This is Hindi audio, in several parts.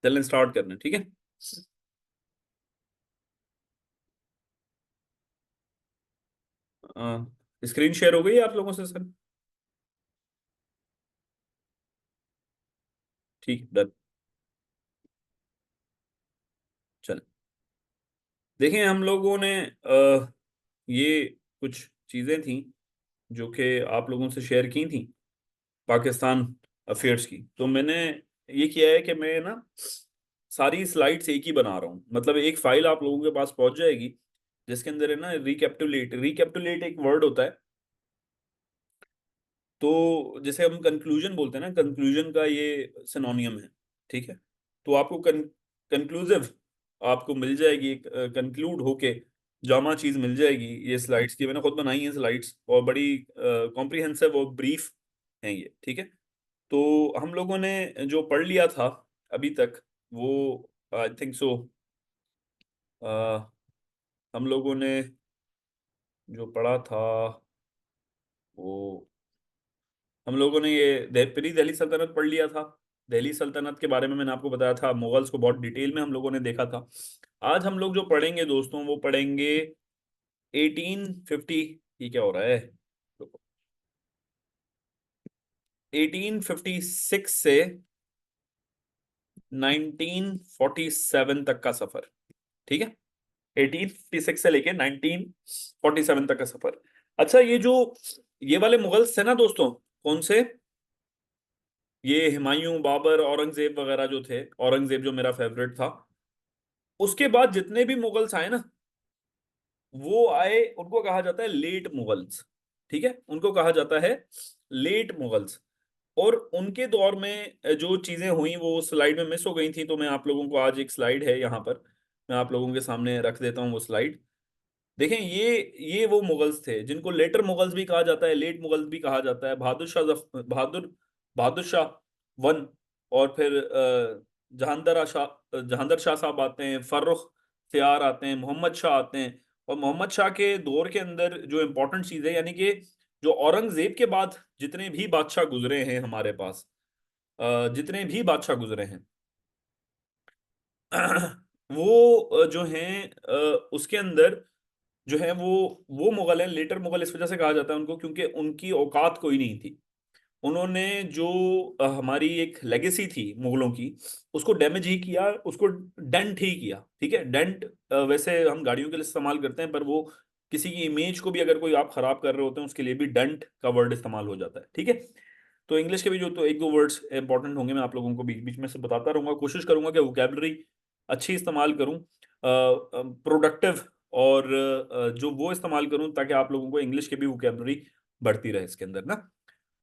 चलें स्टार्ट करना, ठीक है। स्क्रीन शेयर हो गई आप लोगों से सर? ठीक, डन। चल, देखें हम लोगों ने ये कुछ चीजें थी जो कि आप लोगों से शेयर की थी पाकिस्तान अफेयर्स की। तो मैंने ये किया है कि मैं ना सारी स्लाइड्स एक ही बना रहा हूँ, मतलब एक फाइल आप लोगों के पास पहुंच जाएगी जिसके अंदर है ना रिकैप्टुलेट। रिकैप्टुलेट एक वर्ड होता है, तो जैसे हम कंक्लूजन बोलते हैं ना, कंक्लूजन का ये सिनोनियम है, ठीक है। तो आपको कंक्लूसिव आपको मिल जाएगी, एक कंक्लूड होके जामा चीज मिल जाएगी ये स्लाइड्स की। मैंने खुद बनाई है स्लाइड्स और बड़ी कॉम्प्रिहेंसिव और ब्रीफ हैं ये, ठीक है। तो हम लोगों ने जो पढ़ लिया था अभी तक वो आई थिंक सो हम लोगों ने जो पढ़ा था वो, हम लोगों ने ये प्री दिल्ली सल्तनत पढ़ लिया था। दिल्ली सल्तनत के बारे में मैंने आपको बताया था, मुगल्स को बहुत डिटेल में हम लोगों ने देखा था। आज हम लोग जो पढ़ेंगे दोस्तों वो पढ़ेंगे 1850। ये क्या हो रहा है? 1856 से 1947 तक का सफर, ठीक है। 1856 से लेके 1947 तक का सफर। अच्छा, ये जो ये वाले मुगल्स थे ना दोस्तों, कौन से? ये हुमायूं, बाबर, औरंगजेब वगैरह जो थे, औरंगजेब जो मेरा फेवरेट था, उसके बाद जितने भी मुगल्स आए ना, वो आए, उनको कहा जाता है लेट मुगल्स, ठीक है। उनको कहा जाता है लेट मुगल्स। और उनके दौर में जो चीजें हुई वो स्लाइड में मिस हो गई थी, तो मैं आप लोगों को आज एक स्लाइड है यहाँ पर, मैं आप लोगों के सामने रख देता हूँ वो स्लाइड। देखें, ये वो मुगल्स थे जिनको लेटर मुगल्स भी कहा जाता है, लेट मुगल्स भी कहा जाता है। बहादुर शाह वन, और फिर जहांदर शाह साहब आते हैं, फर्रुख सियार आते हैं, मोहम्मद शाह आते हैं। और मोहम्मद शाह के दौर के अंदर जो इंपॉर्टेंट चीज है, यानी कि जो औरंगजेब के बाद जितने भी बादशाह गुजरे हैं हमारे पास, जितने भी बादशाह गुजरे हैं वो जो हैं उसके अंदर जो है वो मुगल हैं। लेटर मुगल इस वजह से कहा जाता है उनको क्योंकि उनकी औकात कोई नहीं थी। उन्होंने जो हमारी एक लेगेसी थी मुगलों की, उसको डैमेज ही किया, उसको डेंट ही किया, ठीक है। डेंट वैसे हम गाड़ियों के लिए इस्तेमाल करते हैं, पर वो किसी की इमेज को भी अगर कोई आप खराब कर रहे होते हैं उसके लिए भी डेंट का वर्ड इस्तेमाल हो जाता है, ठीक है। तो इंग्लिश के भी जो तो एक दो वर्ड्स इंपॉर्टेंट होंगे, मैं आप लोगों को बीच बीच में से बताता रहूंगा। कोशिश करूंगा कि वोकेबलरी अच्छी इस्तेमाल करूं, प्रोडक्टिव, और जो वो इस्तेमाल करूं ताकि आप लोगों को इंग्लिश की भी वोकेबलरी बढ़ती रहे इसके अंदर ना।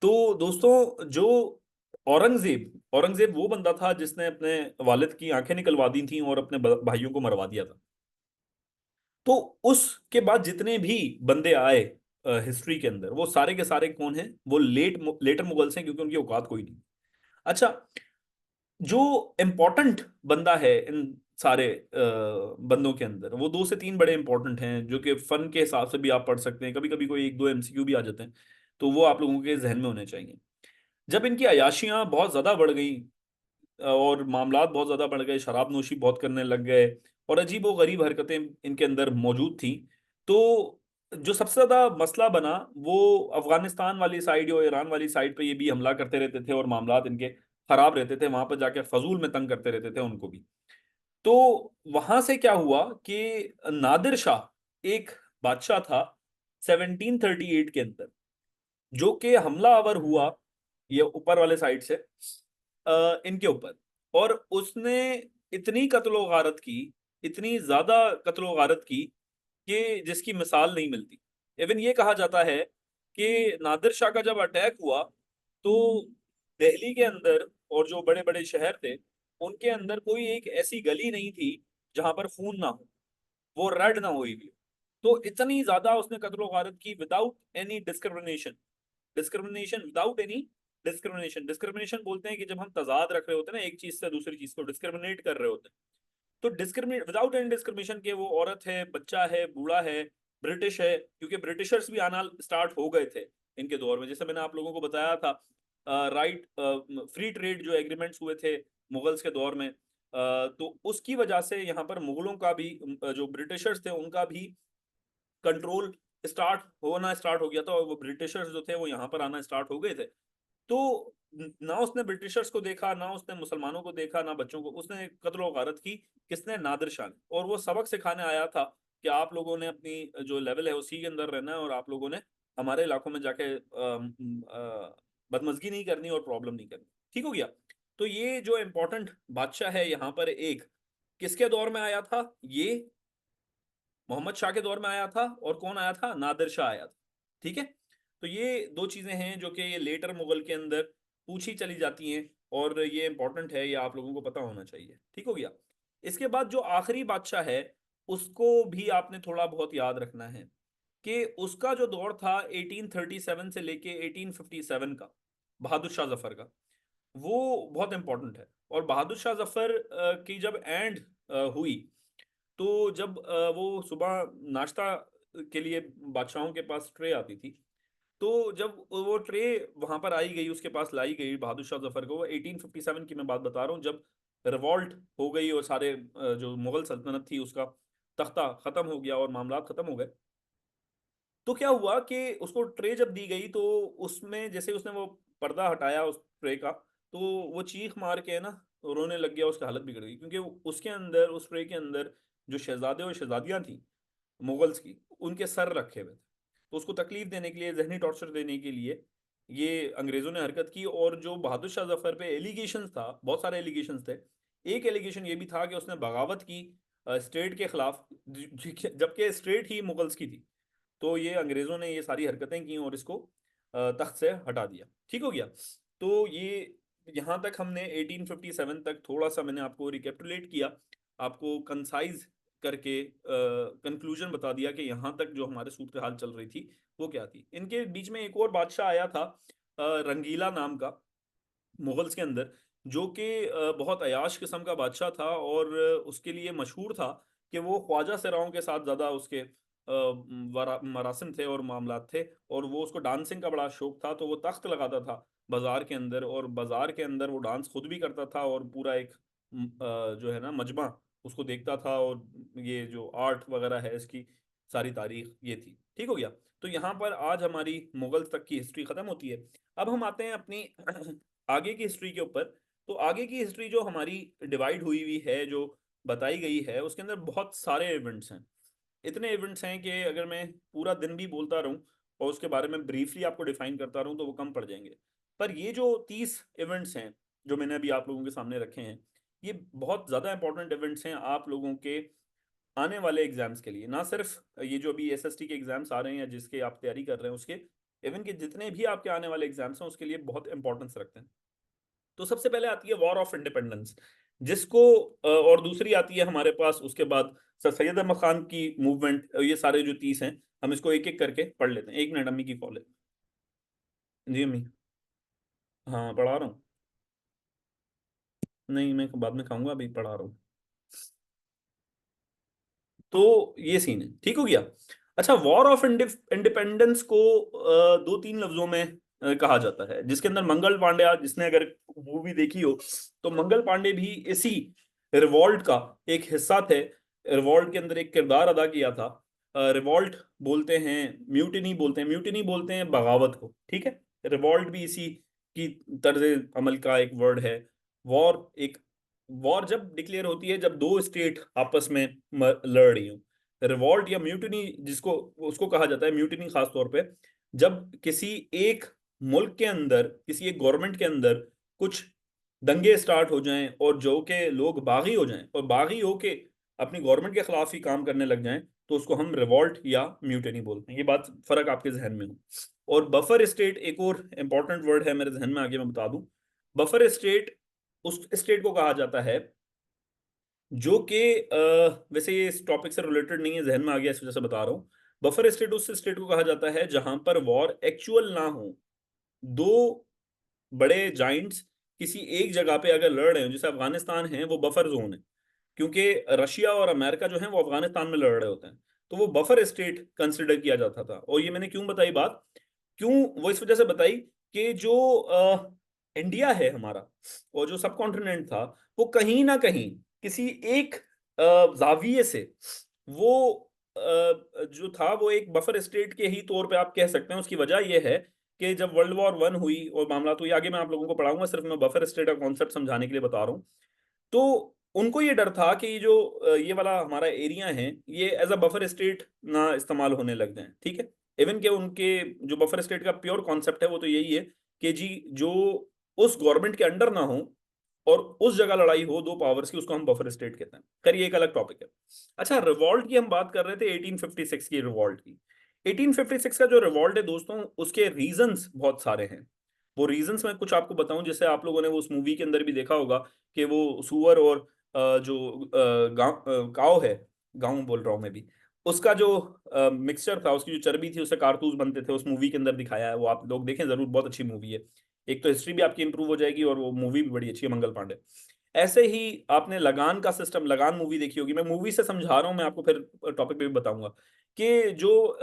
तो दोस्तों, जो औरंगजेब औरंगजेब वो बंदा था जिसने अपने वालिद की आंखें निकलवा दी थी और अपने भाइयों को मरवा दिया था। तो उसके बाद जितने भी बंदे आए हिस्ट्री के अंदर, वो सारे के सारे कौन हैं? वो लेटर मुगल्स हैं, क्योंकि उनकी औकात कोई नहीं। अच्छा, जो इंपॉर्टेंट बंदा है इन सारे बंदों के अंदर, वो दो से तीन बड़े इंपॉर्टेंट हैं जो कि फन के हिसाब से भी आप पढ़ सकते हैं। कभी कभी कोई एक दो एमसीक्यू भी आ जाते हैं, तो वो आप लोगों के जहन में होने चाहिए। जब इनकी अयाशियां बहुत ज्यादा बढ़ गई और मामलात बहुत ज्यादा बढ़ गए, शराब नोशी बहुत करने लग गए और अजीब व गरीब हरकतें इनके अंदर मौजूद थी, तो जो सबसे ज्यादा मसला बना वो अफगानिस्तान वाली साइड और ईरान वाली साइड पे ये भी हमला करते रहते थे और मामलात इनके खराब रहते थे। वहां पर जाके फजूल में तंग करते रहते थे उनको भी। तो वहां से क्या हुआ कि नादिर शाह एक बादशाह था 1738 के अंदर, जो कि हमलावर हुआ ये ऊपर वाले साइड से इनके ऊपर। और उसने इतनी कत्लो गारत की, इतनी ज्यादा कत्लो गारत की कि जिसकी मिसाल नहीं मिलती। इवन ये कहा जाता है कि नादिर शाह का जब अटैक हुआ तो दिल्ली के अंदर और जो बड़े बड़े शहर थे उनके अंदर कोई एक ऐसी गली नहीं थी जहां पर खून ना हो, वो रेड ना हुई भी। तो इतनी ज्यादा उसने कत्लो गारत की without any discrimination. Discrimination without any discrimination, discrimination बोलते हैं कि जब हम तजाद रख रहे होते हैं ना एक चीज से दूसरी चीज को डिस्क्रिमिनेट कर रहे होते हैं। तो डिस्क्रिमिनेट विदाउट एनी डिस्क्रिमिनेशन के, वो औरत है, बच्चा है, बूढ़ा है, ब्रिटिश है, क्योंकि ब्रिटिशर्स भी आना स्टार्ट हो गए थे इनके दौर में। जैसे मैंने आप लोगों को बताया था, राइट फ्री ट्रेड जो एग्रीमेंट्स हुए थे मुगल्स के दौर में, तो उसकी वजह से यहाँ पर मुगलों का भी, जो ब्रिटिशर्स थे उनका भी कंट्रोल स्टार्ट हो गया था, और वो ब्रिटिशर्स जो थे वो यहाँ पर आना स्टार्ट हो गए थे। तो ना उसने ब्रिटिशर्स को देखा, ना उसने मुसलमानों को देखा, ना बच्चों को, उसने कत्ल और गारत की। किसने? नादिर शाह ने। और वो सबक सिखाने आया था कि आप लोगों ने अपनी जो लेवल है उसी के अंदर रहना है, और आप लोगों ने हमारे इलाकों में जाके बदमजगी नहीं करनी और प्रॉब्लम नहीं करनी। ठीक हो गया। तो ये जो इम्पोर्टेंट बादशाह है यहाँ पर, एक किसके दौर में आया था? ये मोहम्मद शाह के दौर में आया था। और कौन आया था? नादिर शाह आया था। ठीक है। तो ये दो चीजें हैं जो कि ये लेटर मुगल के अंदर पूछी चली जाती हैं, और ये इंपॉर्टेंट है, ये आप लोगों को पता होना चाहिए। ठीक हो गया। इसके बाद जो आखिरी बादशाह है उसको भी आपने थोड़ा बहुत याद रखना है कि उसका जो दौर था 1837 से लेके 1857 का, बहादुर शाह जफर का, वो बहुत इंपॉर्टेंट है। और बहादुर शाह जफर की जब एंड हुई, तो जब वो सुबह नाश्ता के लिए बादशाहों के पास ट्रे आती थी, तो जब वो ट्रे वहां पर आई गई, उसके पास लाई गई बहादुर शाह जफर को, वो 1857 की मैं बात बता रहा हूँ, जब रिवॉल्ट हो गई और सारे जो मुगल सल्तनत थी उसका तख्ता खत्म हो गया और मामला खत्म हो गए। तो क्या हुआ कि उसको ट्रे जब दी गई, तो उसमें जैसे उसने वो पर्दा हटाया उस ट्रे का, तो वो चीख मार के ना रोने लग गया। उसकी हालत बिगड़ गई, क्योंकि उसके अंदर, उस ट्रे के अंदर जो शहजादे और शहजादियां थी मुगल्स की, उनके सर रखे हुए थे। तो उसको तकलीफ देने के लिए, जहनी टॉर्चर देने के लिए ये अंग्रेजों ने हरकत की। और जो बहादुर शाह जफर पे एलिगेशन था, बहुत सारे एलिगेशन थे, एक एलिगेशन ये भी था कि उसने बगावत की स्टेट के खिलाफ, जबकि स्टेट ही मुगल्स की थी। तो ये अंग्रेजों ने ये सारी हरकतें की और इसको तख्त से हटा दिया। ठीक हो गया। तो ये यहाँ तक हमने 1857 तक थोड़ा सा मैंने आपको रिकेपिटुलेट किया, आपको कंसाइज करके कंक्लूजन बता दिया कि यहाँ तक जो हमारे सूरत हाल चल रही थी वो क्या थी। इनके बीच में एक और बादशाह आया था, रंगीला नाम का, मुगल्स के अंदर, जो कि बहुत अयाश किस्म का बादशाह था। और उसके लिए मशहूर था कि वो ख्वाजा सराओं के साथ ज़्यादा उसके मरासिम थे और मामलात थे। और वो, उसको डांसिंग का बड़ा शौक था, तो वो तख्त लगाता था बाजार के अंदर, और बाजार के अंदर वो डांस खुद भी करता था, और पूरा एक जो है ना मजमा उसको देखता था। और ये जो आर्ट वगैरह है इसकी सारी तारीख ये थी। ठीक हो गया। तो यहाँ पर आज हमारी मुगल तक की हिस्ट्री खत्म होती है। अब हम आते हैं अपनी आगे की हिस्ट्री के ऊपर। तो आगे की हिस्ट्री जो हमारी डिवाइड हुई हुई है, जो बताई गई है, उसके अंदर बहुत सारे इवेंट्स हैं। इतने इवेंट्स हैं कि अगर मैं पूरा दिन भी बोलता रहूं और उसके बारे में ब्रीफली आपको डिफाइन करता रहूं तो वो कम पड़ जाएंगे। पर ये जो 30 इवेंट्स हैं जो मैंने अभी आप लोगों के सामने रखे हैं, ये बहुत ज़्यादा इंपॉर्टेंट इवेंट्स हैं आप लोगों के आने वाले एग्जाम्स के लिए। ना सिर्फ ये जो अभी एसएसटी के एग्जाम्स आ रहे हैं या जिसके आप तैयारी कर रहे हैं उसके, इवन के जितने भी आपके आने वाले एग्जाम्स हैं उसके लिए बहुत इंपॉर्टेंस रखते हैं। तो सबसे पहले आती है वॉर ऑफ इंडिपेंडेंस, जिसको और दूसरी आती है हमारे पास उसके बाद सर सैयद अहमद खान की मूवमेंट। ये सारे जो 30 हैं, हम इसको एक एक करके पढ़ लेते हैं। एक मिनट, अम्मी की कॉल है। जी अम्मी। हाँ पढ़ा रहा हूँ। नहीं, मैं बाद में खाऊंगा, अभी पढ़ा रहा हूँ। तो ये सीन है। ठीक हो गया। अच्छा, वॉर ऑफ इंडिपेंडेंस को दो तीन लफ्जों में कहा जाता है, जिसके अंदर मंगल पांडे, जिसने अगर मूवी देखी हो, तो मंगल पांडे भी इसी रिवॉल्ट का एक हिस्सा थे। रिवॉल्ट के अंदर एक किरदार अदा किया था। रिवॉल्ट बोलते हैं, म्यूटिनी बोलते हैं, म्यूटिनी बोलते हैं बगावत को। ठीक है। रिवॉल्ट भी इसी की तर्ज अमल का एक वर्ड है। वॉर, एक वॉर जब डिक्लेयर होती है जब दो स्टेट आपस में लड़ रही हो। रिवॉल्ट या म्यूटिनी जिसको, उसको कहा जाता है म्यूटिनी खास तौर पे, जब किसी एक मुल्क के अंदर, किसी एक गवर्नमेंट के अंदर कुछ दंगे स्टार्ट हो जाएं और जो के लोग बागी हो जाएं और बागी हो के अपनी गवर्नमेंट के खिलाफ ही काम करने लग जाएं, तो उसको हम रिवॉल्ट या म्यूटिनी बोलते हैं। ये बात फर्क आपके जहन में हो। और बफर स्टेट एक और इंपॉर्टेंट वर्ड है मेरे जहन में, आगे मैं बता दूं। बफर स्टेट उस स्टेट को कहा जाता है जो कि वैसे ये इस टॉपिक से रिलेटेड नहीं है, जहन में आ गया इस वजह से बता रहा हूँ। बफर स्टेट उस स्टेट को कहा जाता है जहां पर वॉर एक्चुअल ना हो। दो बड़े जाइंट्स किसी एक जगह पे अगर लड़ रहे हो, जैसे अफगानिस्तान है, वो बफर जोन है, क्योंकि रशिया और अमेरिका जो है वो अफगानिस्तान में लड़ रहे होते हैं। तो वो बफर स्टेट कंसिडर किया जाता था। और ये मैंने क्यों बताई बात, क्यों वो इस वजह से बताई कि जो इंडिया है हमारा, और जो सब कॉन्टिनेंट था, वो कहीं ना कहीं किसी एक जाविये से वो जो था वो एक बफर स्टेट के ही तौर पे आप कह सकते हैं। उसकी वजह यह है कि जब वर्ल्ड वॉर 1 हुई और मामला, तो ये आगे मैं आप लोगों को पढ़ाऊंगा, सिर्फ मैं बफर स्टेट का कॉन्सेप्ट समझाने के लिए बता रहा हूँ। तो उनको ये डर था कि ये जो ये वाला हमारा एरिया है, ये एज अ बफर स्टेट ना इस्तेमाल होने लग जाए, ठीक है। इवन के उनके जो बफर स्टेट का प्योर कॉन्सेप्ट है वो तो यही है कि जी जो उस गवर्नमेंट के अंडर ना हो और उस जगह लड़ाई हो दो पावर्स की, उसको हम बफर स्टेट कहते हैं। खैर ये एक अलग टॉपिक है। अच्छा, रिवॉल्ट की हम बात कर रहे थे, 1856 की रिवॉल्ट की। 1856 का जो रिवॉल्ट है दोस्तों, उसके रीजंस बहुत सारे हैं। वो रीजंस मैं कुछ आपको बताऊं, जैसे आप लोगों ने वो उस मूवी के अंदर भी देखा होगा कि वो सुअर और जो गांव काव है, गांव बोल रहा हूं मैं भी, उसका जो मिक्सचर था, उसकी जो चर्बी थी, उससे कारतूस बनते थे, उस मूवी के अंदर दिखाया है। वो आप लोग देखें जरूर, बहुत अच्छी मूवी है। एक तो हिस्ट्री भी आपकी इंप्रूव हो जाएगी और वो मूवी भी बड़ी अच्छी है, मंगल पांडे। ऐसे ही आपने लगान का सिस्टम, लगान मूवी देखी होगी, मैं मूवी से समझा रहा हूँ, मैं आपको फिर टॉपिक पे भी बताऊंगा कि जो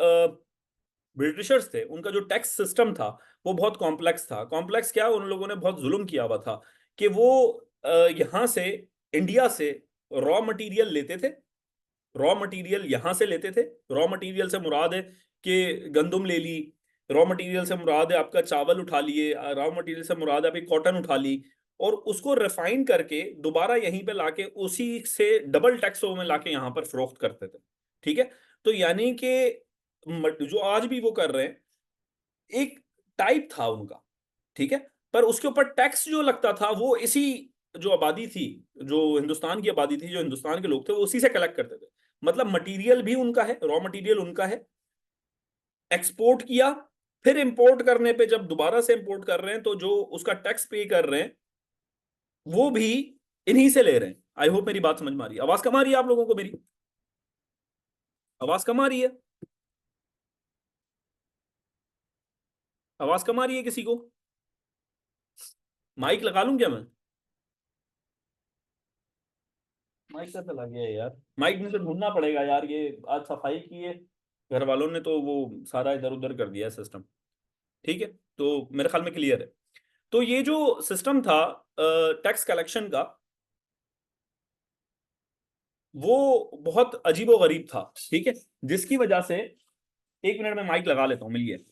ब्रिटिशर्स थे, उनका जो टैक्स सिस्टम था वो बहुत कॉम्प्लेक्स था। कॉम्प्लेक्स क्या, उन लोगों ने बहुत जुल्म किया हुआ था कि वो यहाँ से, इंडिया से रॉ मटेरियल लेते थे। रॉ मटेरियल यहाँ से लेते थे। रॉ मटेरियल से मुराद है कि गंदुम ले ली, रॉ मटेरियल से मुराद है आपका चावल उठा लिए, रॉ मटेरियल से मुराद है आपकी कॉटन उठा ली, और उसको रिफाइन करके दोबारा यहीं पे लाके उसी से डबल टैक्सों में लाके यहाँ पर फरोख्त करते थे, ठीक है। तो यानी कि जो आज भी वो कर रहे हैं, एक टाइप था उनका, ठीक है। पर उसके ऊपर टैक्स जो लगता था वो इसी जो आबादी थी, जो हिंदुस्तान की आबादी थी, जो हिंदुस्तान के लोग थे, वो उसी से कलेक्ट करते थे। मतलब मटेरियल भी उनका है, रॉ मटेरियल उनका है, एक्सपोर्ट किया, फिर इंपोर्ट करने पे जब दोबारा से इंपोर्ट कर रहे हैं तो जो उसका टैक्स पे कर रहे हैं वो भी इन्हीं से ले रहे हैं। आई होप मेरी बात समझ में आ रही है। आवाज कम आ रही है आप लोगों को मेरी? आवाज कम आ रही है? आवाज कम आ रही है किसी को? माइक लगा लूं क्या मैं? माइक का चला गया है यार, माइक में से ढूंढना पड़ेगा यार। ये आज सफाई की है घर वालों ने, तो वो सारा इधर उधर कर दिया है सिस्टम, ठीक है। तो मेरे ख्याल में क्लियर है। तो ये जो सिस्टम था टैक्स कलेक्शन का, वो बहुत अजीबो गरीब था, ठीक है। जिसकी वजह से, एक मिनट में माइक लगा लेता हूँ, मिलिए।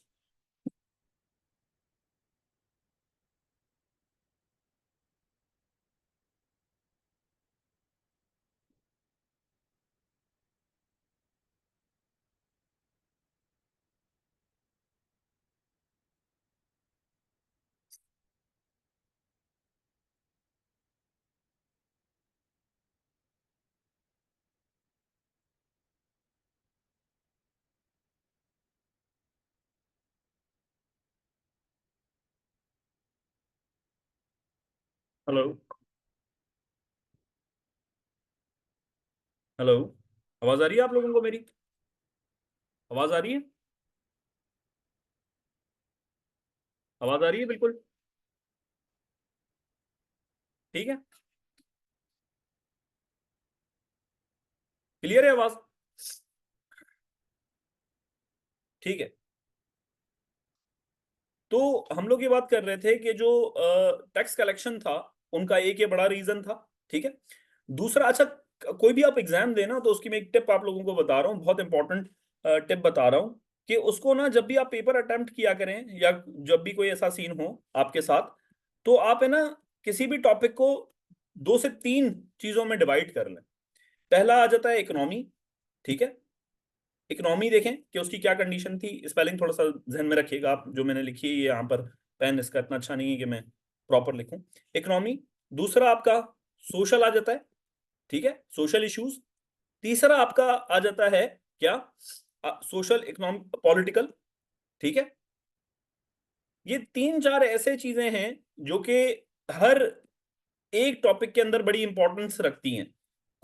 हेलो। हेलो। आवाज आ रही है आप लोगों को मेरी? आवाज आ रही है? आवाज आ रही है बिल्कुल? ठीक है, क्लियर है आवाज? ठीक है। तो हम लोग ये बात कर रहे थे कि जो टैक्स कलेक्शन था, उनका एक ये बड़ा रीजन था, ठीक है। दूसरा, अच्छा, कोई भी आप एग्जाम देना तो उसकी मैं एक टिप आप लोगों को बता रहा हूँ, बहुत इंपॉर्टेंट टिप बता रहा हूँ, कि उसको ना, जब भी आप पेपर अटेम्प्ट किया करें या जब भी कोई ऐसा सीन हो आपके साथ, तो आप है ना, किसी भी टॉपिक को 2 से 3 चीजों में डिवाइड कर लें। पहला आ जाता है इकोनॉमी, ठीक है। इकोनॉमी देखें कि उसकी क्या कंडीशन थी। स्पेलिंग थोड़ा सा ध्यान में रखिएगा आप, जो मैंने लिखी है ये यहाँ पर, पेन इसका इतना अच्छा नहीं है कि मैं प्रॉपर लिखूं। इकोनॉमी। दूसरा आपका सोशल आ जाता है, ठीक है, सोशल इश्यूज। तीसरा आपका आ जाता है क्या, सोशल, इकोनॉमिक, पॉलिटिकल, ठीक है। ये 3 4 ऐसे चीजें हैं जो कि हर एक टॉपिक के अंदर बड़ी इंपॉर्टेंस रखती हैं।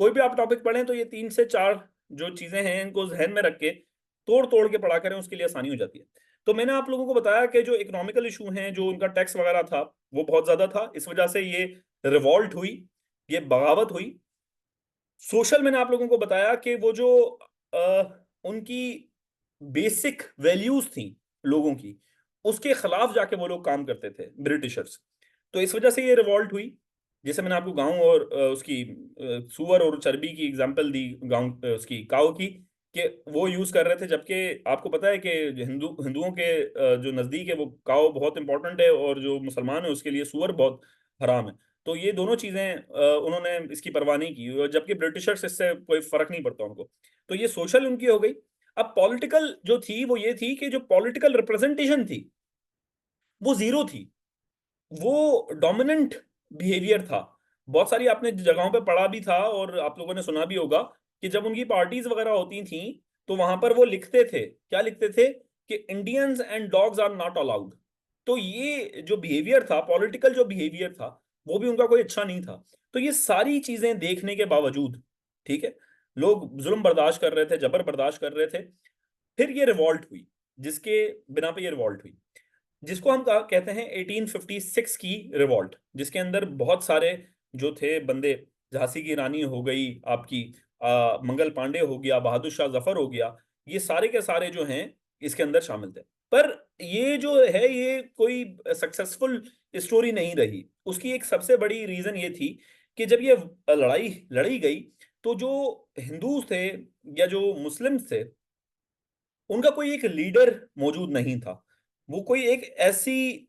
कोई भी आप टॉपिक पढ़ें तो ये 3 से 4 जो चीजें हैं, इनको जहन में रख के तोड़ तोड़ के पढ़ा करें, उसके लिए आसानी हो जाती है। तो मैंने आप लोगों को बताया कि जो इकोनॉमिकल इशू हैं, जो उनका टैक्स वगैरह था, वो बहुत ज्यादा था, इस वजह से ये रिवॉल्ट हुई, ये बगावत हुई। सोशल, मैंने आप लोगों को बताया कि वो जो उनकी बेसिक वैल्यूज थी लोगों की, उसके खिलाफ जाके वो लोग काम करते थे, ब्रिटिशर्स। तो इस वजह से ये रिवॉल्ट हुई। जैसे मैंने आपको गांव और उसकी सुअर और चर्बी की एग्जांपल दी, गांव उसकी काऊ की, कि वो यूज कर रहे थे, जबकि आपको पता है कि हिंदुओं के जो नजदीक है वो काऊ बहुत इंपॉर्टेंट है, और जो मुसलमान है उसके लिए सुअर बहुत हराम है। तो ये दोनों चीजें उन्होंने इसकी परवाह नहीं की, और जबकि ब्रिटिशर्स इससे कोई फर्क नहीं पड़ता उनको। तो ये सोशल उनकी हो गई। अब पॉलिटिकल जो थी वो ये थी कि जो पॉलिटिकल रिप्रेजेंटेशन थी वो जीरो थी, वो डोमिनेंट बिहेवियर था। बहुत सारी आपने जगहों पे पढ़ा भी था और आप लोगों ने सुना भी होगा कि जब उनकी पार्टीज वगैरह होती थी तो वहां पर वो लिखते थे, क्या लिखते थे, कि Indians and dogs are not allowed. तो ये जो बिहेवियर था, पॉलिटिकल जो बिहेवियर था, वो भी उनका कोई अच्छा नहीं था। तो ये सारी चीजें देखने के बावजूद, ठीक है, लोग जुल्म बर्दाश्त कर रहे थे, जबर बर्दाश्त कर रहे थे। फिर ये रिवॉल्ट हुई, जिसके बिना पे ये रिवॉल्ट हुई, जिसको हम कहते हैं 1856 की रिवॉल्ट, जिसके अंदर बहुत सारे जो थे बंदे, झांसी की रानी हो गई आपकी, मंगल पांडे हो गया, बहादुर शाह जफर हो गया, ये सारे के सारे जो हैं इसके अंदर शामिल थे। पर ये जो है ये कोई सक्सेसफुल स्टोरी नहीं रही। उसकी एक सबसे बड़ी रीजन ये थी कि जब ये लड़ाई लड़ी गई तो जो हिंदू थे या जो मुस्लिम थे, उनका कोई एक लीडर मौजूद नहीं था। वो कोई एक ऐसी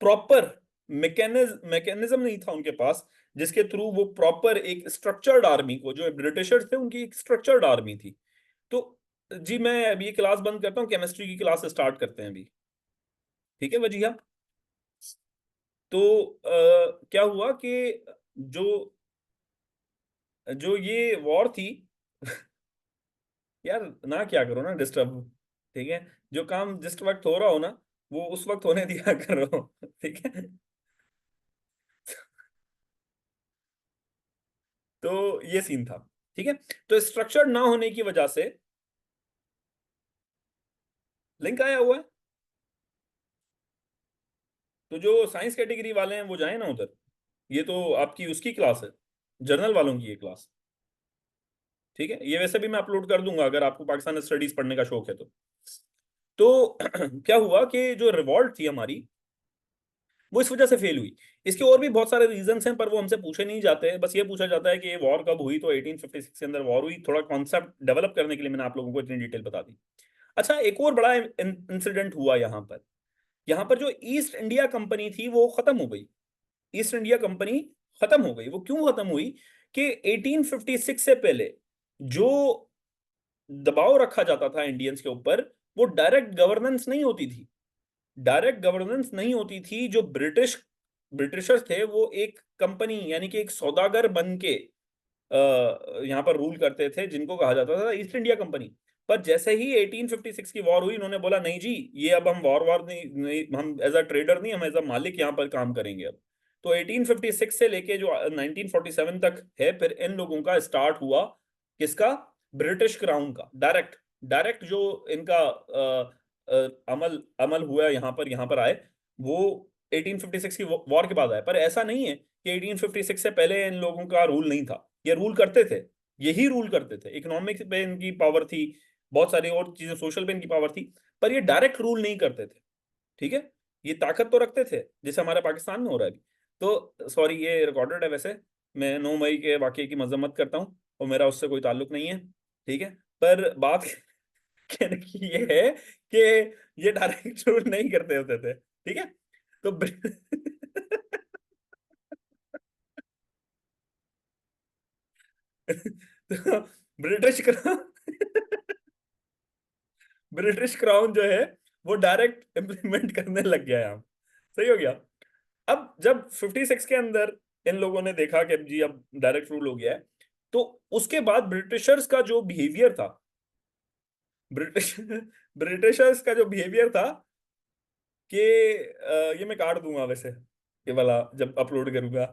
प्रॉपर मैकेनिज्म नहीं था उनके पास जिसके थ्रू वो प्रॉपर एक स्ट्रक्चर्ड आर्मी को, जो ब्रिटिशर्स थे उनकी एक स्ट्रक्चर्ड आर्मी थी। तो जी मैं अभी ये क्लास बंद करता हूँ, केमिस्ट्री की क्लास स्टार्ट करते हैं अभी। ठीक है वजीहा। तो क्या हुआ कि जो जो ये वॉर थी यार ना क्या करो ना डिस्टर्ब, ठीक है, जो काम जिस वक्त हो रहा हो ना वो उस वक्त होने दिया करो ठीक है। तो ये सीन था, ठीक है। तो स्ट्रक्चर ना होने की वजह से, लिंक आया हुआ है, तो जो साइंस कैटेगरी वाले हैं वो जाए ना उधर। ये तो आपकी उसकी क्लास है, जर्नल वालों की ये क्लास। ठीक है, ये वैसे भी मैं अपलोड कर दूंगा अगर आपको पाकिस्तान स्टडीज पढ़ने का शौक है तो क्या हुआ कि जो रिवॉल्ट थी हमारी वो इस वजह से फेल हुई। इसके और भी बहुत सारे रीजंस हैं पर वो हमसे पूछे नहीं जाते हैं, बस ये पूछा जाता है कि ये वॉर कब हुई, तो 1856 के अंदर वॉर हुई। थोड़ा कॉन्सेप्ट डेवलप करने के लिए मैंने आप लोगों को इतनी डिटेल बता दी। अच्छा, एक और बड़ा इंसिडेंट हुआ यहाँ पर। यहाँ पर जो ईस्ट इंडिया कंपनी थी वो खत्म हो गई। ईस्ट इंडिया कंपनी खत्म हो गई। वो क्यों खत्म हुई कि 1856 से पहले जो दबाव रखा जाता था इंडियंस के ऊपर, वो डायरेक्ट गवर्नेंस नहीं होती थी। डायरेक्ट गवर्नेंस नहीं होती थी। जो ब्रिटिशर्स थे वो एक कंपनी यानी कि एक सौदागर बन के यहाँ पर रूल करते थे, जिनको कहा जाता था ईस्ट इंडिया कंपनी। पर जैसे ही 1856 की वॉर हुई, इन्होंने बोला नहीं जी, ये अब हम वॉर नहीं, हम एज अ ट्रेडर नहीं, हम एज अ मालिक यहाँ पर काम करेंगे अब। तो 1856 से लेके जो 1947 तक है, फिर इन लोगों का स्टार्ट हुआ, किसका, ब्रिटिश क्राउन का डायरेक्ट। डायरेक्ट जो इनका अमल अमल हुआ यहाँ पर आए, वो 1856 की वॉर के बाद आए। पर ऐसा नहीं है कि 1856 से पहले इन लोगों का रूल नहीं था। ये रूल करते थे, यही रूल करते थे। इकोनॉमिक्स पे इनकी पावर थी, बहुत सारी और चीजें, सोशल पे इनकी पावर थी, पर ये डायरेक्ट रूल नहीं करते थे। ठीक है, ये ताकत तो रखते थे जैसे हमारे पाकिस्तान में हो रहा है अभी। तो सॉरी, ये रिकॉर्डेड है वैसे। मैं 9 मई के वाकये की मजम्मत करता हूँ और मेरा उससे कोई ताल्लुक नहीं है, ठीक है। पर बात कहने की ये है कि ये डायरेक्ट रूल नहीं करते होते थे, ठीक है। तो तो ब्रिटिश क्राउन ब्रिटिश क्राउन जो है वो डायरेक्ट इम्प्लीमेंट करने लग गया है। हम सही हो गया। अब जब 56 के अंदर इन लोगों ने देखा कि जी अब डायरेक्ट रूल हो गया है, तो उसके बाद ब्रिटिशर्स का जो बिहेवियर था, ब्रिटिश ब्रिटिशर्स का जो बिहेवियर था कि ये मैं काट दूंगा वैसे, ये वाला जब अपलोड करूंगा।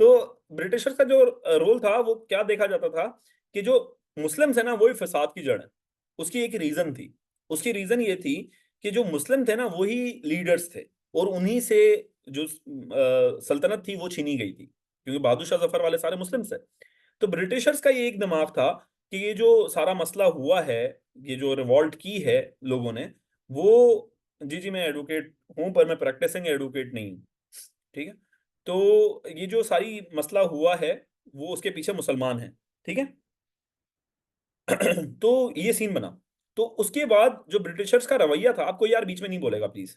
तो ब्रिटिशर्स का जो रोल था वो क्या देखा जाता था, कि जो मुस्लिम्स है ना वही फसाद की जड़ है। उसकी एक रीजन थी। उसकी रीजन ये थी कि जो मुस्लिम थे ना वही लीडर्स थे, और उन्हीं से जो सल्तनत थी वो छीनी गई थी, क्योंकि बहादुर शाह जफर वाले सारे मुस्लिम थे। तो ब्रिटिशर्स का ये एक दिमाग था कि ये जो सारा मसला हुआ है, ये जो रिवॉल्ट की है लोगों ने, वो, जी जी मैं एडवोकेट हूं पर मैं प्रैक्टिसिंग एडवोकेट नहीं हूं। ठीक है। तो ये जो सारी मसला हुआ है वो उसके पीछे मुसलमान हैं, ठीक है। तो ये सीन बना। तो उसके बाद जो ब्रिटिशर्स का रवैया था, आपको यार बीच में नहीं बोलेगा प्लीज,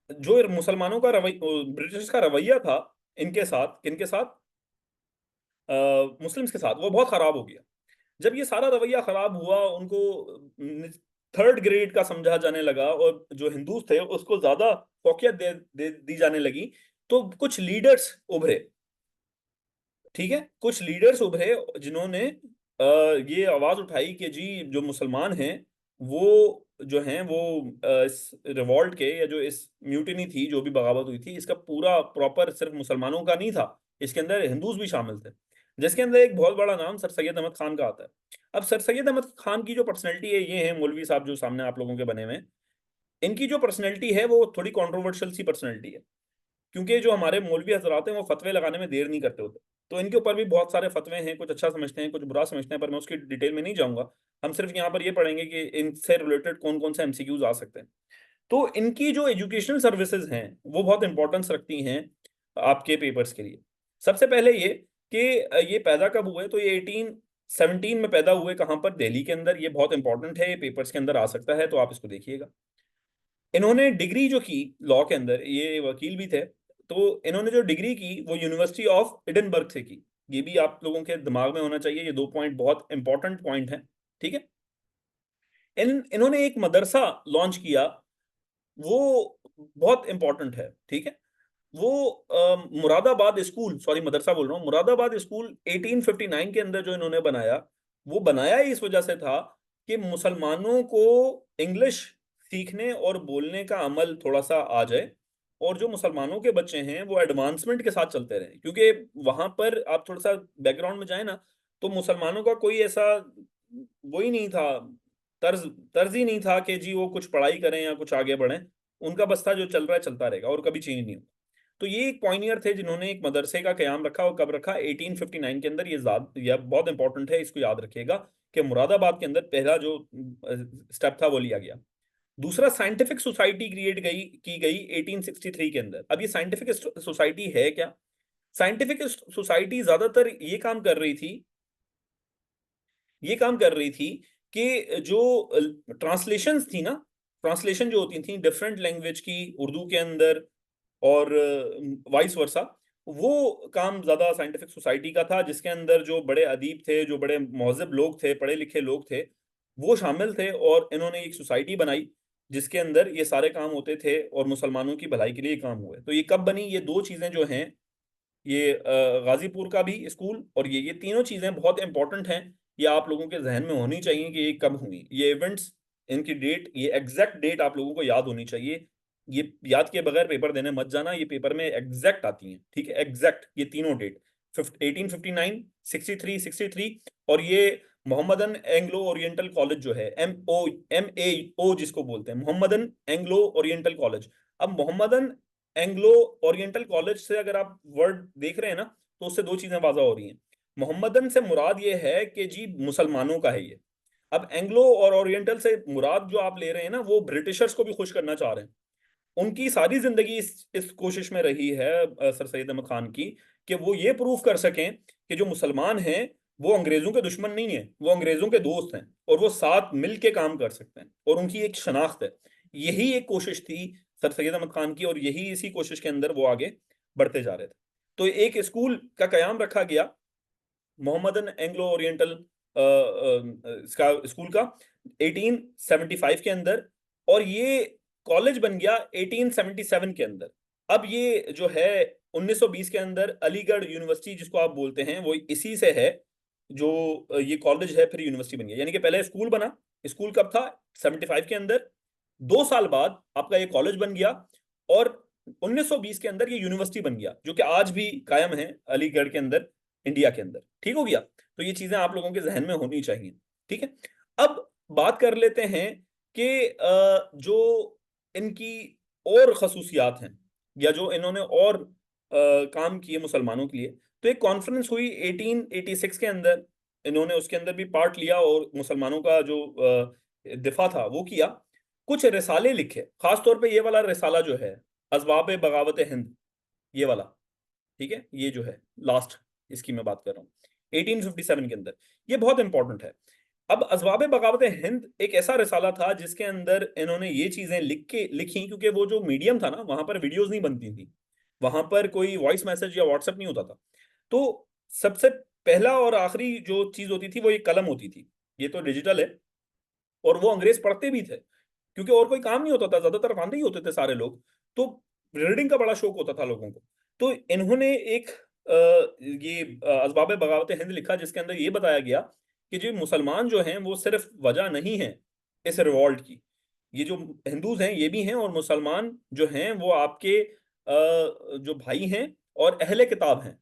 जो मुसलमानों का रवैया, ब्रिटिशर्स का रवैया था इनके साथ, किनके साथ, मुस्लिम्स के साथ, वो बहुत खराब हो गया। जब ये सारा रवैया खराब हुआ, उनको थर्ड ग्रेड का समझा जाने लगा और जो हिंदूज थे उसको ज्यादा फौकियत दे दी जाने लगी, तो कुछ लीडर्स उभरे, ठीक है, कुछ लीडर्स उभरे जिन्होंने ये आवाज उठाई कि जी जो मुसलमान हैं वो जो हैं वो इस रिवॉल्ट के, या जो इस म्यूटिनी थी, जो भी बगावत हुई थी, इसका पूरा प्रॉपर सिर्फ मुसलमानों का नहीं था, इसके अंदर हिंदूज भी शामिल थे, जिसके अंदर एक बहुत बड़ा नाम सर सैयद अहमद खान का आता है। अब सर सैयद अहमद खान की जो पर्सनैलिटी है, ये है मौलवी साहब जो सामने आप लोगों के बने हुए हैं, इनकी जो पर्सनैलिटी है वो थोड़ी कॉन्ट्रोवर्शियल सी पर्सनैलिटी है, क्योंकि जो हमारे मौलवी हजरात हैं वो फतवे लगाने में देर नहीं करते होते। तो इनके ऊपर भी बहुत सारे फतवे हैं, कुछ अच्छा समझते हैं, कुछ बुरा समझते हैं, पर मैं उसकी डिटेल में नहीं जाऊंगा। हम सिर्फ यहाँ पर ये पढ़ेंगे कि इनसे रिलेटेड कौन कौन से एमसीक्यूज आ सकते हैं। तो इनकी जो एजुकेशनल सर्विसेज हैं वो बहुत इंपॉर्टेंस रखती हैं आपके पेपर्स के लिए। सबसे पहले ये कि ये पैदा कब हुए, तो ये 1817 में पैदा हुए, कहाँ पर, दिल्ली के अंदर। ये बहुत इंपॉर्टेंट है, ये पेपर्स के अंदर आ सकता है, तो आप इसको देखिएगा। इन्होंने डिग्री जो की लॉ के अंदर, ये वकील भी थे, तो इन्होंने जो डिग्री की वो यूनिवर्सिटी ऑफ एडिनबर्ग से की। ये भी आप लोगों के दिमाग में होना चाहिए, ये दो पॉइंट बहुत इंपॉर्टेंट पॉइंट हैं, ठीक है। इन्होंने एक मदरसा लॉन्च किया, वो बहुत इंपॉर्टेंट है, ठीक है। वो मुरादाबाद स्कूल, सॉरी मदरसा बोल रहा हूँ, मुरादाबाद स्कूल 1859 के अंदर जो इन्होंने बनाया, वो बनाया ही इस वजह से था कि मुसलमानों को इंग्लिश सीखने और बोलने का अमल थोड़ा सा आ जाए, और जो मुसलमानों के बच्चे हैं वो एडवांसमेंट के साथ चलते रहे, क्योंकि वहां पर आप थोड़ा सा बैकग्राउंड में जाए ना, तो मुसलमानों का कोई ऐसा वो ही नहीं था, तर्ज तर्ज ही नहीं था कि जी वो कुछ पढ़ाई करें या कुछ आगे बढ़ें। उनका बस था जो चल रहा है चलता रहेगा और कभी चेंज नहीं होगा। तो ये एक पॉइनियर थे जिन्होंने एक मदरसे का कयाम रखा, और कब रखा, 1859 के अंदर। ये बहुत इंपॉर्टेंट है, इसको याद रखिएगा कि मुरादाबाद के अंदर पहला जो स्टेप था वो लिया गया। दूसरा, साइंटिफिक सोसाइटी क्रिएट गई की गई 1863 के अंदर। अब ये साइंटिफिक सोसाइटी है क्या? साइंटिफिक सोसाइटी ज्यादातर ये काम कर रही थी कि जो ट्रांसलेशंस थी ना, ट्रांसलेशन जो होती थी डिफरेंट लैंग्वेज की उर्दू के अंदर और वाइस वर्सा, वो काम ज्यादा साइंटिफिक सोसाइटी का था, जिसके अंदर जो बड़े अदीब थे, जो बड़े महज़िब लोग थे, पढ़े लिखे लोग थे, वो शामिल थे, और इन्होंने एक सोसाइटी बनाई जिसके अंदर ये सारे काम होते थे और मुसलमानों की भलाई के लिए काम हुए। तो ये कब बनी? ये दो चीजें जो हैं, ये गाजीपुर का भी स्कूल और ये तीनों चीजें बहुत इंपॉर्टेंट हैं। ये आप लोगों के जहन में होनी चाहिए कि ये कब हुई ये इवेंट्स, इनकी डेट, ये एग्जैक्ट डेट आप लोगों को याद होनी चाहिए। ये याद किए बगैर पेपर देने मत जाना, ये पेपर में एग्जैक्ट आती हैं, ठीक है, एग्जैक्ट ये तीनों डेट, 1859, 63 और ये मोहम्मदन एंग्लो ओरिएंटल कॉलेज जो है, MAO जिसको बोलते हैं, मोहम्मदन एंग्लो ओरिएंटल कॉलेज। अब मोहम्मदन एंग्लो ओरिएंटल कॉलेज से अगर आप वर्ड देख रहे हैं ना, तो उससे दो चीजें वाज़ा हो रही हैं। मोहम्मदन से मुराद ये है कि जी मुसलमानों का है ये। अब एंग्लो और ओरिएंटल से मुराद जो आप ले रहे हैं ना, वो ब्रिटिशर्स को भी खुश करना चाह रहे हैं। उनकी सारी जिंदगी इस कोशिश में रही है सर सैयद अहमद खान की, कि वो ये प्रूव कर सकें कि जो मुसलमान हैं वो अंग्रेजों के दुश्मन नहीं है, वो अंग्रेजों के दोस्त हैं, और वो साथ मिल के काम कर सकते हैं, और उनकी एक शनाख्त है। यही एक कोशिश थी सर सैयद अहमद खान की, और यही इसी कोशिश के अंदर वो आगे बढ़ते जा रहे थे। तो एक स्कूल का कयाम रखा गया, मोहम्मदन एंग्लो ओरिएंटल इसका स्कूल का, 1875 के अंदर, और ये कॉलेज बन गया 1877 के अंदर। अब ये जो है 1920 के अंदर अलीगढ़ यूनिवर्सिटी जिसको आप बोलते हैं, वो इसी से है, जो ये कॉलेज है फिर यूनिवर्सिटी बन गया। यानी कि पहले स्कूल बना, स्कूल कब था, 75 के अंदर, 2 साल बाद आपका ये कॉलेज बन गया, और 1920 के अंदर ये यूनिवर्सिटी बन गया, जो कि आज भी कायम है अलीगढ़ के अंदर, इंडिया के अंदर। ठीक हो गया? तो ये चीजें आप लोगों के जहन में होनी चाहिए, ठीक है। अब बात कर लेते हैं कि जो इनकी और खसूसियात हैं, या जो इन्होंने और काम किए मुसलमानों के लिए। तो एक कॉन्फ्रेंस हुई 1886 के अंदर, इन्होंने उसके अंदर भी पार्ट लिया और मुसलमानों का जो दिफा था वो किया। कुछ रिसाले लिखे, खासतौर पे ये वाला रिसाला जो है, असबाब बगावत हिंद, ये वाला, ठीक है, ये जो है लास्ट, इसकी मैं बात कर रहा हूँ 1857 के अंदर। ये बहुत इंपॉर्टेंट है। अब असबाब बगावत हिंद एक ऐसा रिसाला था जिसके अंदर इन्होंने ये चीजें लिखी, क्योंकि वो जो मीडियम था ना, वहां पर वीडियोस नहीं बनती थी, वहां पर कोई वॉइस मैसेज या व्हाट्सएप नहीं होता था। तो सबसे पहला और आखिरी जो चीज होती थी वो एक कलम होती थी। ये तो डिजिटल है, और वो अंग्रेज पढ़ते भी थे, क्योंकि और कोई काम नहीं होता था, ज्यादातर वांदे ही होते थे सारे लोग, तो रीडिंग का बड़ा शौक होता था लोगों को। तो इन्होंने एक ये असबाब बगावत हिंद लिखा, जिसके अंदर ये बताया गया कि जो मुसलमान जो हैं वो सिर्फ वजह नहीं है इस रिवॉल्ट की, ये जो हिंदूज हैं ये भी हैं, और मुसलमान जो हैं वो आपके जो भाई हैं और अहले किताब हैं,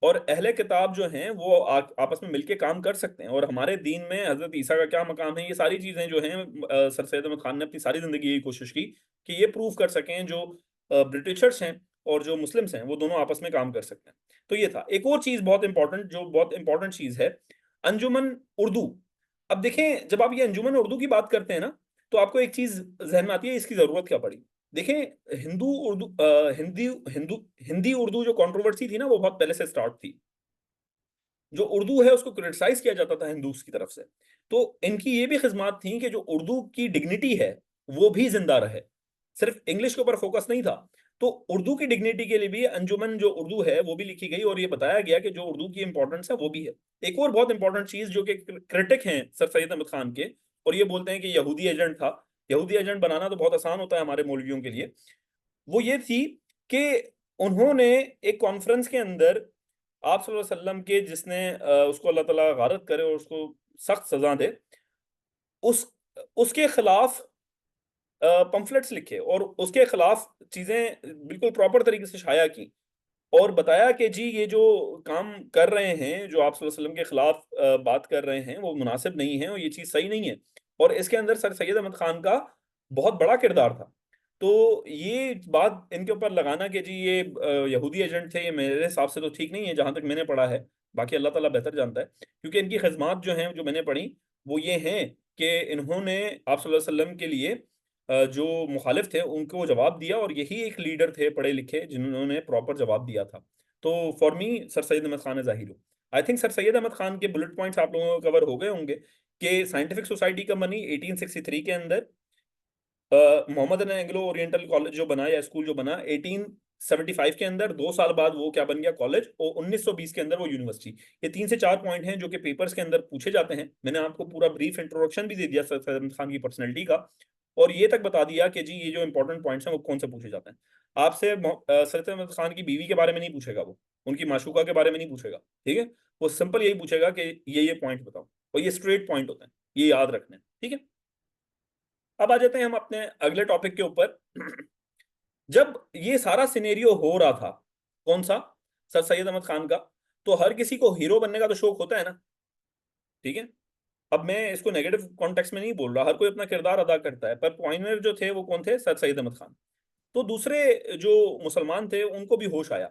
और अहले किताब जो हैं वो आपस में मिलके काम कर सकते हैं। और हमारे दीन में हजरत ईसा का क्या मकाम है, ये सारी चीजें जो हैं सर सैयद अहमद खान ने अपनी सारी जिंदगी यही कोशिश की कि ये प्रूव कर सकें जो ब्रिटिशर्स हैं और जो मुस्लिम्स हैं वो दोनों आपस में काम कर सकते हैं। तो ये था। एक और चीज बहुत इंपॉर्टेंट, जो बहुत इंपॉर्टेंट चीज है, अंजुमन उर्दू। अब देखें, जब आप ये अंजुमन उर्दू की बात करते हैं ना, तो आपको एक चीज जहन में आती है, इसकी जरूरत क्या पड़ी। देखें, हिंदू उर्दू हिंदी हिंदू हिंदी उर्दू जो कंट्रोवर्सी थी ना, वो बहुत पहले से स्टार्ट थी। जो उर्दू है उसको क्रिटिसाइज किया जाता था हिंदूज की तरफ से। तो इनकी ये भी खिदमत थी कि जो उर्दू की डिग्निटी है वो भी जिंदा रहे, सिर्फ इंग्लिश के ऊपर फोकस नहीं था। तो उर्दू की डिग्निटी के लिए भी अंजुमन जो उर्दू है वो भी लिखी गई, और ये बताया गया कि जो उर्दू की इंपॉर्टेंस है वो भी है। एक और बहुत इंपॉर्टेंट चीज जो कि क्रिटिक हैं सर सैयद अहमद खान के, और ये बोलते हैं कि यहूदी एजेंट था। यहूदी एजेंट बनाना तो बहुत आसान होता है हमारे मौलवियों के लिए। वो ये थी कि उन्होंने एक कॉन्फ्रेंस के अंदर आप सल्लल्लाहु अलैहि वसल्लम के, जिसने उसको अल्लाह ताला गारत करे और उसको सख्त सजा दे, उस उसके खिलाफ पंफलेट्स लिखे और उसके खिलाफ चीजें बिल्कुल प्रॉपर तरीके से शाया की, और बताया कि जी ये जो काम कर रहे हैं, जो आप सल्लल्लाहु अलैहि वसल्लम के खिलाफ बात कर रहे हैं, वो मुनासिब नहीं है और ये चीज़ सही नहीं है। और इसके अंदर सर सैयद अहमद खान का बहुत बड़ा किरदार था। तो ये बात इनके ऊपर लगाना कि जी ये यहूदी एजेंट थे, ये मेरे हिसाब से तो ठीक नहीं है, जहां तक मैंने पढ़ा है। बाकी अल्लाह ताला बेहतर जानता है, क्योंकि इनकी खिदमत जो हैं, जो मैंने पढ़ी, वो ये हैं कि इन्होंने आप सल्लल्लाहु अलैहि वसल्लम के लिए जो मुखालिफ थे उनको जवाब दिया, और यही एक लीडर थे पढ़े लिखे जिन्होंने प्रॉपर जवाब दिया था। तो for me sir Syed Ahmad Khan ज़ाहिर हो। I think sir Syed Ahmad Khan के बुलेट पॉइंट्स आप लोगों को कवर हो गए होंगे कि साइंटिफिक सोसाइटी कब बनी 1863 के अंदर, Mohammad Ali Anglo Oriental college जो बना या स्कूल जो बना 1875 के अंदर, 2 साल बाद वो क्या बन गया, कॉलेज, और 1920 के अंदर वो यूनिवर्सिटी। ये 3 से 4 पॉइंट हैं जो कि पेपर्स के अंदर पूछे जाते हैं। मैंने आपको पूरा ब्रीफ इंट्रोडक्शन भी दे दिया सर सैयद अहमद खान की पर्सनैलिटी का, और ये तक बता दिया कि जी ये जो इंपॉर्टेंट पॉइंट्स हैं वो कौन से पूछे जाते हैं। आपसे सर सैयद अहमद खान की बीवी के बारे में नहीं पूछेगा, वो उनकी माशूका के बारे में नहीं पूछेगा, ठीक है। वो सिंपल यही पूछेगा कि ये पॉइंट बताओ, और ये स्ट्रेट पॉइंट होते हैं, ये याद रखना है, ठीक है। अब आ जाते हैं हम अपने अगले टॉपिक के ऊपर। जब ये सारा सिनेरियो हो रहा था, कौन सा, सर सैयद अहमद खान का, तो हर किसी को हीरो बनने का तो शौक होता है ना, ठीक है। अब मैं इसको नेगेटिव कॉन्टेक्स्ट में नहीं बोल रहा, हर कोई अपना किरदार अदा करता है, पर पॉइंटर जो थे वो कौन थे, सर सैयद अहमद खान। तो दूसरे जो मुसलमान थे उनको भी होश आया,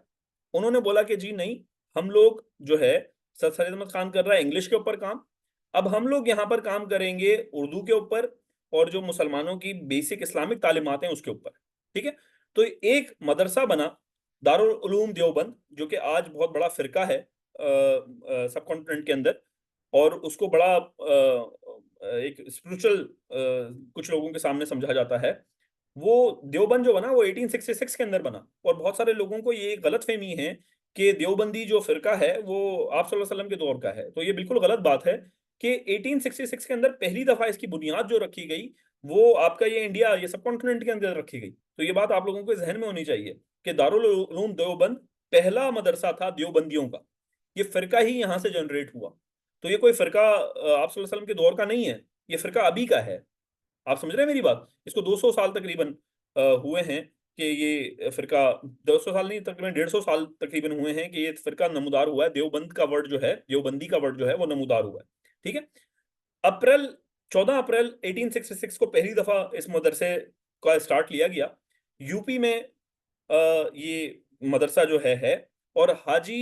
उन्होंने बोला कि जी नहीं, हम लोग जो है, सर सैयद अहमद खान कर रहा है इंग्लिश के ऊपर काम, अब हम लोग यहाँ पर काम करेंगे उर्दू के ऊपर, और जो मुसलमानों की बेसिक इस्लामिक तालीमात हैं उसके ऊपर, ठीक है। तो एक मदरसा बना, दारुल उलूम देवबंद, जो कि आज बहुत बड़ा फिरका है सब कॉन्टिनेंट के अंदर, और उसको बड़ा एक स्पिरिचुअल कुछ लोगों के सामने समझा जाता है। वो देवबंद जो बना वो 1866 के अंदर बना, और बहुत सारे लोगों को ये गलत फहमी है कि देवबंदी जो फिरका है वो आप सल्लल्लाहु अलैहि वसल्लम के दौर का है। तो ये बिल्कुल गलत बात है कि 1866 के अंदर पहली दफा इसकी बुनियाद जो रखी गई, वो आपका ये इंडिया, ये सब कॉन्टिनेंट के अंदर रखी गई। तो ये बात आप लोगों को जहन में होनी चाहिए कि दारुल उलूम देवबंद पहला मदरसा था देवबंदियों का, ये फिरका ही यहाँ से जनरेट हुआ। तो ये कोई फिरका आप सल्लल्लाहु अलैहि वसल्लम के दौर का नहीं है, ये फिरका अभी का है। आप समझ रहे हैं मेरी बात, इसको 200 साल तकरीबन हुए हैं कि ये फिरका, 200 साल नहीं, तकरीबन 150 साल तकरीबन हुए हैं कि ये फिरका नमूदार हुआ है। देवबंद का वर्ड जो है, देवबंदी का वर्ड जो है वो नमूदार हुआ है, ठीक है। अप्रैल 14 अप्रैल 1866 को पहली दफा इस मदरसे का स्टार्ट लिया गया यूपी में। ये मदरसा जो है, और हाजी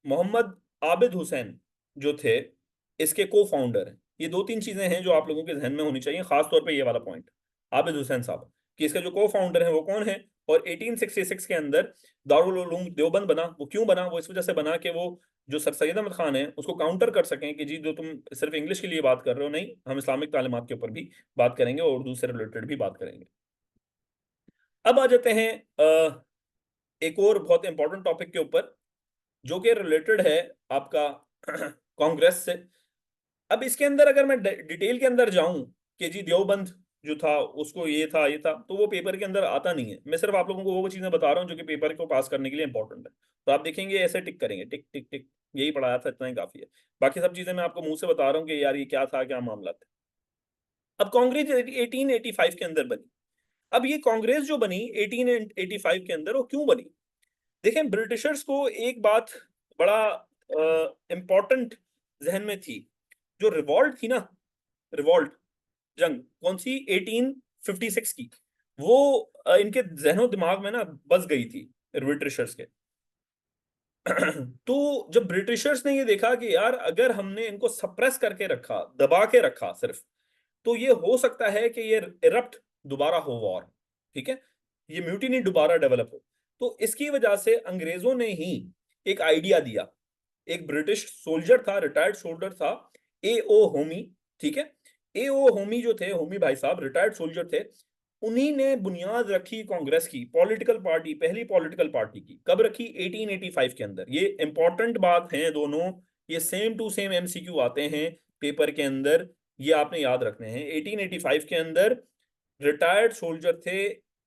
मोहम्मद आबिद हुसैन जो थे इसके को फाउंडर हैं। ये 2-3 चीजें हैं जो आप लोगों के जहन में होनी चाहिए, खास तौर पे ये वाला पॉइंट, आबिद हुसैन साहब। कि इसका जो को फाउंडर है वो कौन है। और 1866 के अंदर दारुल उलूम देवबंद बना। वो क्यों बना? वो इस वजह से बना कि वो जो सर सैयद अहमद खान है उसको काउंटर कर सकें कि जी जो तुम सिर्फ इंग्लिश के लिए बात कर रहे हो, नहीं, हम इस्लामिक तालीमात के ऊपर भी बात करेंगे और उर्दू से रिलेटेड भी बात करेंगे। अब आ जाते हैं एक और बहुत इंपॉर्टेंट टॉपिक के ऊपर जो कि रिलेटेड है आपका कांग्रेस से। अब इसके अंदर अगर मैं डिटेल के अंदर जाऊं कि जी देवबंद जो था उसको ये था, तो वो पेपर के अंदर आता नहीं है। मैं सिर्फ आप लोगों को वो चीजें बता रहा हूँ जो कि पेपर को पास करने के लिए इंपॉर्टेंट है। तो आप देखेंगे ऐसे टिक करेंगे, टिक टिक टिक, यही पढ़ाया था, इतना ही काफी है। बाकी सब चीजें मैं आपको मुंह से बता रहा हूँ कि यार ये क्या था, क्या मामला था। अब कांग्रेस 1885 के अंदर बनी। अब ये कांग्रेस जो बनी 1885 के अंदर, वो क्यों बनी? देखें, ब्रिटिशर्स को एक बात बड़ा इंपॉर्टेंट जहन में थी। जो रिवॉल्ट थी ना, रिवॉल्ट, जंग कौन सी, 1856 की, वो इनके जहनो दिमाग में ना बस गई थी ब्रिटिशर्स के। तो जब ब्रिटिशर्स ने ये देखा कि यार अगर हमने इनको सप्रेस करके रखा, दबा के रखा सिर्फ, तो ये हो सकता है कि ये इरप्ट दोबारा हो वॉर, ठीक है, ये म्यूटिनी दोबारा डेवलप हो। तो इसकी वजह से अंग्रेजों ने ही एक आइडिया दिया। एक ब्रिटिश सोल्जर था, रिटायर्ड सोल्जर था, ए ओ होमी, ठीक है। ए ओ होमी जो थे, होमी भाई साहब रिटायर्ड सोल्जर थे। उन्हीं ने बुनियाद रखी कांग्रेस की, पॉलिटिकल पार्टी, पहली पॉलिटिकल पार्टी की। कब रखी? 1885 के अंदर। ये इंपॉर्टेंट बात है दोनों, ये सेम टू सेम एमसीक्यू आते हैं पेपर के अंदर, ये आपने याद रखने हैं। 1885 के अंदर रिटायर्ड सोल्जर थे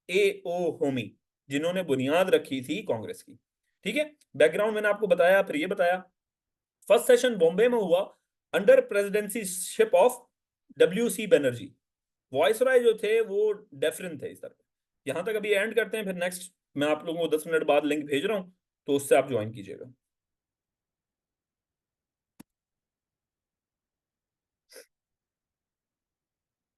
ए ओ होमी, जिन्होंने बुनियाद रखी थी कांग्रेस की, ठीक है। बैकग्राउंड मैंने आपको बताया, फिर ये बताया। फर्स्ट सेशन बॉम्बे में हुआ under presidency ship of W C Banerjee. Viceroy जो थे वो डेफरिन थे इस तरह। यहां तक अभी एंड करते हैं, फिर नेक्स्ट मैं आप लोगों को 10 मिनट बाद लिंक भेज रहा हूं, तो उससे आप ज्वाइन कीजिएगा।